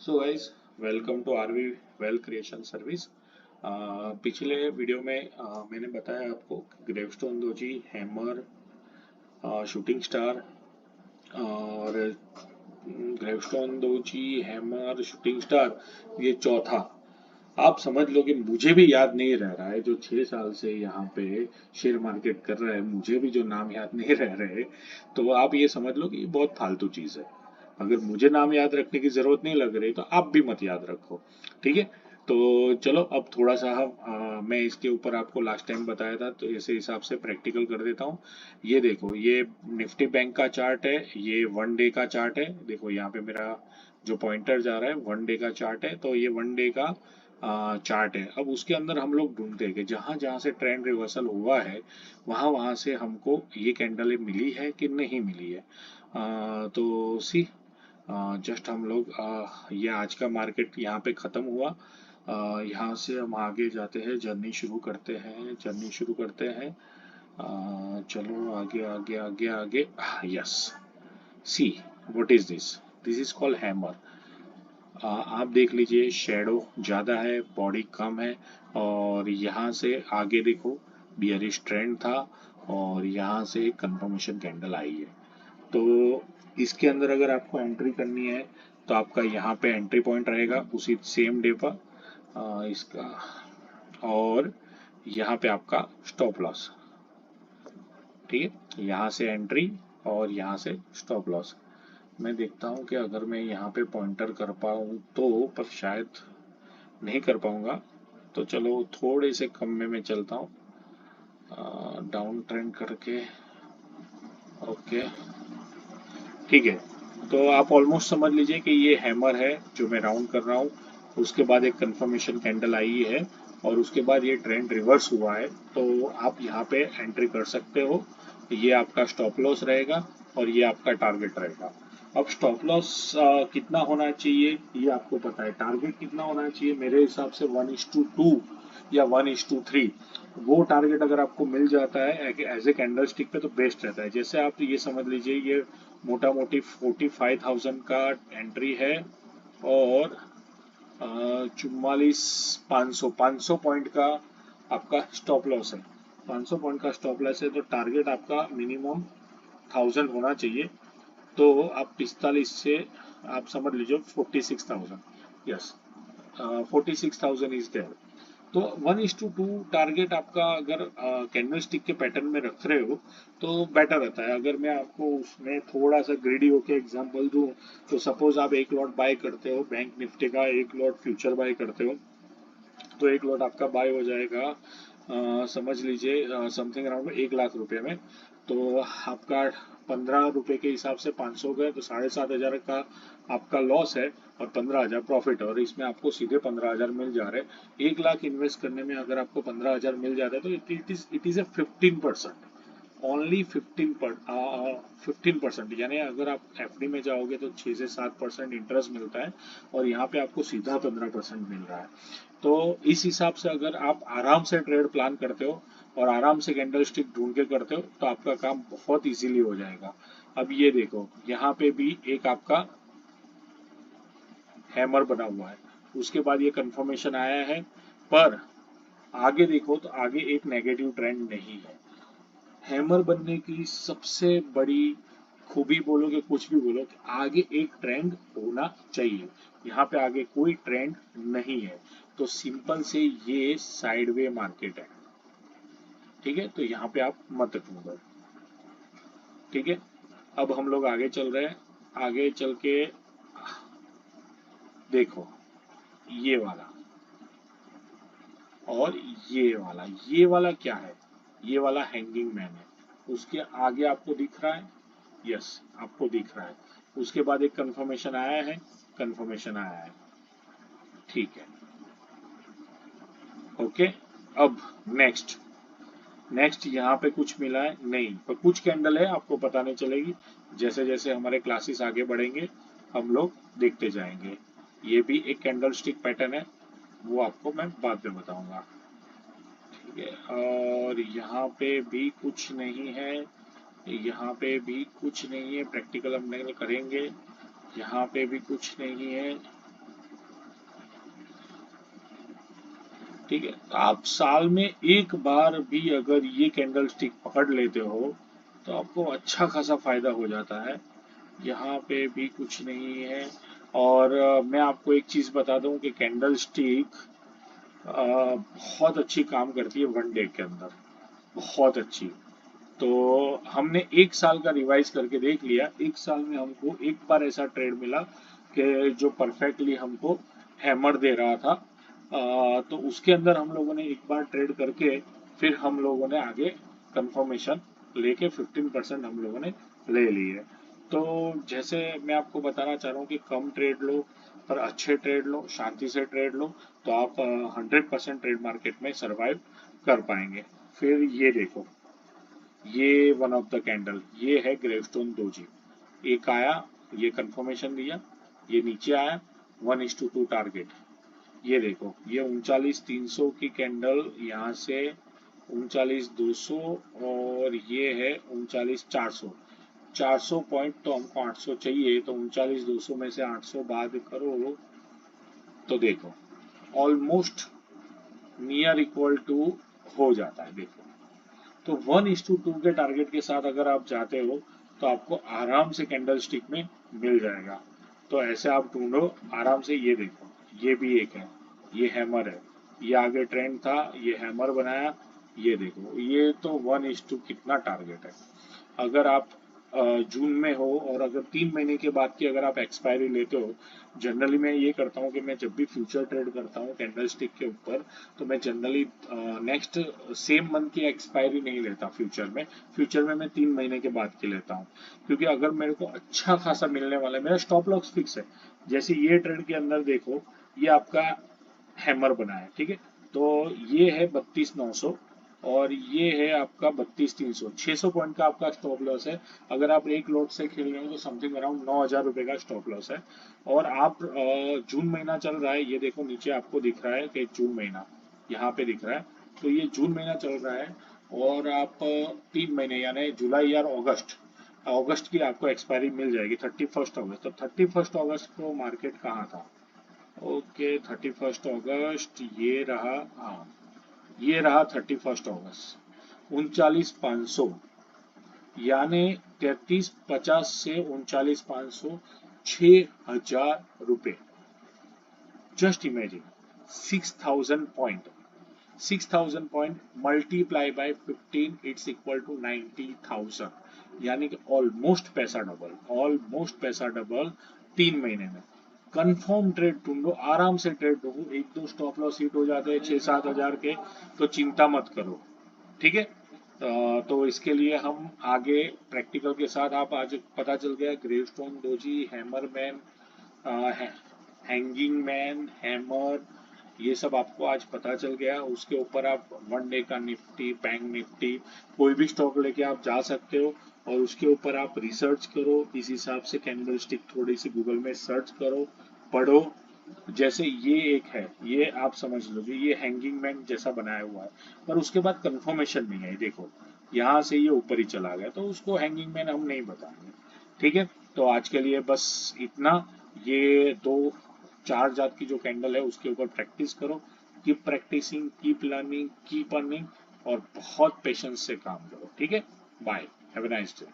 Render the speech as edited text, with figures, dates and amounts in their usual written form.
So guys, welcome to RV wealth creation service. पिछले video में मैंने बताया आपको gravestone doji, hammer, shooting star और gravestone doji, hammer, shooting star, ये चौथा। आप समझ लो कि मुझे भी याद नहीं रह रहा है, जो 6 साल से यहाँ पे शेयर मार्केट कर रहा है, मुझे भी जो नाम याद नहीं रह रहे। तो आप ये समझ लो कि ये बहुत फालतू चीज है। अगर मुझे नाम याद रखने की जरूरत नहीं लग रही तो आप भी मत याद रखो। ठीक है। तो चलो अब थोड़ा सा मैं इसके ऊपर आपको लास्ट टाइम बताया था तो इस हिसाब से प्रैक्टिकल कर देता हूँ। ये देखो, ये निफ्टी बैंक का चार्ट है, ये 1 डे का चार्ट है। देखो यहाँ पे मेरा जो पॉइंटर जा रहा है 1 डे का चार्ट है, तो ये 1 डे का चार्ट है। अब उसके अंदर हम लोग ढूंढते हैं कि जहां जहां से ट्रेंड रिवर्सल हुआ है वहां वहां से हमको ये कैंडल मिली है कि नहीं मिली है। तो सी, जस्ट हम लोग ये आज का मार्केट यहाँ पे ख़त्म हुआ। यहाँ से हम आगे जाते हैं, जर्नी शुरू करते हैं। चलो आगे आगे आगे आगे। Yes, see, what is this? This is called hammer. आप देख लीजिए, शेडो ज़्यादा है, बॉडी कम है। और यहाँ से आगे देखो, बियरिश ट्रेंड था और यहाँ से कंफर्मेशन कैंडल आई है। तो इसके अंदर अगर आपको एंट्री करनी है तो आपका यहाँ पे एंट्री पॉइंट रहेगा उसी सेम डे पर, इसका। और यहाँ पे आपका स्टॉप लॉस। ठीक है, यहाँ से एंट्री और यहाँ से स्टॉप लॉस। मैं देखता हूँ कि अगर मैं यहाँ पे पॉइंटर कर पाऊँ तो, पर शायद नहीं कर पाऊंगा। तो चलो थोड़े से कम में मैं चलता हूँ, डाउन ट्रेंड करके। ओके, ठीक है। तो आप ऑलमोस्ट समझ लीजिए कि ये हैमर है जो मैं राउंड कर रहा हूँ। उसके बाद एक कंफर्मेशन कैंडल आई है और उसके बाद ये ट्रेंड रिवर्स हुआ है। तो आप यहाँ पे एंट्री कर सकते हो। ये आपका स्टॉप लॉस रहेगा और ये आपका टारगेट रहेगा। अब स्टॉप लॉस कितना होना चाहिए ये आपको पता है, टारगेट कितना होना चाहिए मेरे हिसाब से 1:2 या 1:3। वो टारगेट अगर आपको मिल जाता है एज ए कैंडल स्टिक पे तो बेस्ट रहता है। जैसे आप ये समझ लीजिए, ये मोटा मोटी 45,000 का एंट्री है और 44,500 पॉइंट का आपका स्टॉप लॉस है। 500 पॉइंट का स्टॉप लॉस है तो टारगेट आपका मिनिमम 1000 होना चाहिए। तो आप 45 से आप समझ लीजिए 46,000। Yes, 46,000 is there. तो 1:2 टारगेट आपका अगर कैंडल स्टिक के पैटर्न में रख रहे हो तो बेटर रहता है। अगर मैं आपको उसमें थोड़ा सा ग्रीडी होके एग्जांपल दूं, तो सपोज आप एक लॉट बाय करते हो बैंक निफ्टी का, एक लॉट फ्यूचर बाय करते हो, तो एक लॉट आपका बाय हो जाएगा, समझ लीजिए समथिंग अराउंड 1 लाख रुपए में। तो आपका 15 रुपए के हिसाब से 500 गए तो 7,500 का आपका लॉस है और 15,000 प्रॉफिट है। और इसमें आपको सीधे 15,000 मिल जा रहे हैं। 1 लाख इन्वेस्ट करने में अगर आपको 15,000 मिल जाता है तो इट इज ए 15%, ओनली 15%। यानी अगर आप एफडी में जाओगे तो 6 से 7% इंटरेस्ट मिलता है और यहाँ पे आपको सीधा 15% मिल रहा है। तो इस हिसाब से अगर आप आराम से ट्रेड प्लान करते हो और आराम से कैंडल स्टिक ढूंढ के करते हो तो आपका काम बहुत इजीली हो जाएगा। अब ये देखो, यहाँ पे भी एक आपका हैमर बना हुआ है, उसके बाद ये कंफर्मेशन आया है। पर आगे देखो तो आगे एक नेगेटिव ट्रेंड नहीं है। हैमर बनने की सबसे बड़ी खूबी बोलो कि कुछ भी बोलो कि आगे एक ट्रेंड होना चाहिए। यहाँ पे आगे कोई ट्रेंड नहीं है, तो सिंपल से ये साइडवे मार्केट है। ठीक है, तो यहाँ पे आप मत ढूंढो। ठीक है, अब हम लोग आगे चल रहे हैं। आगे चल के देखो, ये वाला और ये वाला क्या है? ये वाला हैंगिंग मैन है। उसके आगे आपको दिख रहा है, यस, आपको दिख रहा है। उसके बाद एक कंफर्मेशन आया है, कंफर्मेशन आया है। ठीक है, ओके। अब नेक्स्ट, यहाँ पे कुछ मिला है नहीं, पर कुछ कैंडल है, आपको पता नहीं चलेगी। जैसे जैसे हमारे क्लासेस आगे बढ़ेंगे हम लोग देखते जाएंगे। ये भी एक कैंडल स्टिक पैटर्न है, वो आपको मैं बाद में बताऊंगा। ठीक है, और यहाँ पे भी कुछ नहीं है, यहाँ पे भी कुछ नहीं है। प्रैक्टिकल हम नहीं करेंगे। यहाँ पे भी कुछ नहीं है। ठीक है, तो आप साल में एक बार भी अगर ये कैंडल स्टिक पकड़ लेते हो तो आपको अच्छा खासा फायदा हो जाता है। यहाँ पे भी कुछ नहीं है। और मैं आपको एक चीज बता दूं कि कैंडल स्टिक बहुत अच्छी काम करती है वन डे के अंदर, बहुत अच्छी। तो हमने एक साल का रिवाइज करके देख लिया, एक साल में हमको एक बार ऐसा ट्रेड मिला कि जो परफेक्टली हमको हैमर दे रहा था। तो उसके अंदर हम लोगों ने एक बार ट्रेड करके फिर हम लोगों ने आगे कंफर्मेशन लेके 15% हम लोगों ने ले ली है। तो जैसे मैं आपको बताना चाह रहा हूँ कि कम ट्रेड लो पर अच्छे ट्रेड लो, शांति से ट्रेड लो, तो आप 100% ट्रेड मार्केट में सरवाइव कर पाएंगे। फिर ये देखो, ये वन ऑफ द कैंडल, ये है ग्रेवस्टोन दोजी। एक आया, ये कंफर्मेशन दिया, ये नीचे आया, 1:2 टारगेट। ये देखो, ये 39,300 की कैंडल, यहाँ से 39,200, और ये है 39,400। 400 पॉइंट तो हमको 800 चाहिए, तो 39,200 में से 800 बाद करो तो देखो ऑलमोस्ट नियर इक्वल टू हो जाता है। देखो, तो 1:2 के टारगेट के साथ अगर आप जाते हो तो आपको आराम से कैंडल स्टिक में मिल जाएगा। तो ऐसे आप ढूंढो आराम से। ये देखो, ये भी एक है, ये हैमर है, ये आगे ट्रेंड था, ये हैमर बनाया। ये देखो, ये तो 1:2 कितना टारगेट है। अगर आप जून में हो और अगर 3 महीने के बाद की अगर आप एक्सपायरी लेते हो, जनरली मैं ये करता हूँ कि मैं जब भी फ्यूचर ट्रेड करता हूँ कैंडल स्टिक के ऊपर, तो मैं जनरली नेक्स्ट सेम मंथ की एक्सपायरी नहीं लेता फ्यूचर में। फ्यूचर में मैं 3 महीने के बाद की लेता हूँ, क्योंकि अगर मेरे को अच्छा खासा मिलने वाला है, मेरा स्टॉप लॉस फिक्स है। जैसे ये ट्रेड के अंदर देखो, ये आपका हैमर बना है, ठीक है। तो ये है 32,900 और ये है आपका 32,300। 600 पॉइंट का आपका स्टॉप लॉस है। अगर आप एक लॉट से खेल रहे हो तो समथिंग अराउंड 9,000 रुपए का स्टॉप लॉस है। और आप जून महीना चल रहा है, ये देखो नीचे आपको दिख रहा है कि जून महीना यहाँ पे दिख रहा है। तो ये जून महीना चल रहा है और आप 3 महीने यानी जुलाई या अगस्त, अगस्त की आपको एक्सपायरी मिल जाएगी 31 अगस्त। तो 31 अगस्त को मार्केट कहाँ था? ओके, 31 अगस्त ये रहा। हाँ, ये रहा 31 अगस्त, 39,500, यानी 33,50 से 39,500, 6,000 रुपए। Just imagine, 6,000 point, 6,000 point multiply by 15, it's equal to 90,000, यानी कि ऑलमोस्ट पैसा डबल, ऑलमोस्ट पैसा डबल 3 महीने में। कंफर्म ट्रेड ढूंढो, आराम से ट्रेड ढूंढो। एक दो स्टॉप लॉस हिट हो जाते हैं 6-7 हजार के, तो चिंता मत करो, ठीक है। तो इसके लिए हम आगे प्रैक्टिकल के साथ, आप आज पता चल गया gravestone doji, hammerman, hanging man, hammer, ये सब आपको आज पता चल गया। उसके ऊपर आप वन डे का निफ्टी, बैंक निफ्टी, कोई भी स्टॉक लेके आप जा सकते हो और उसके ऊपर आप रिसर्च करो। इस हिसाब से कैंडल स्टिक थोड़ी सी गूगल में सर्च करो, पढ़ो। जैसे ये एक है, ये आप समझ लोगे, ये हैंगिंग मैन जैसा बनाया हुआ है, पर उसके बाद कंफर्मेशन नहीं है। देखो, यहाँ से ये ऊपर ही चला गया, तो उसको हैंगिंग मैन हम नहीं बताएंगे, ठीक है। तो आज के लिए बस इतना। ये दो चार जात की जो कैंडल है उसके ऊपर प्रैक्टिस करो। Keep practising, keep learning, keep earning, और बहुत पेशेंस से काम करो, ठीक है। Bye, have a nice day.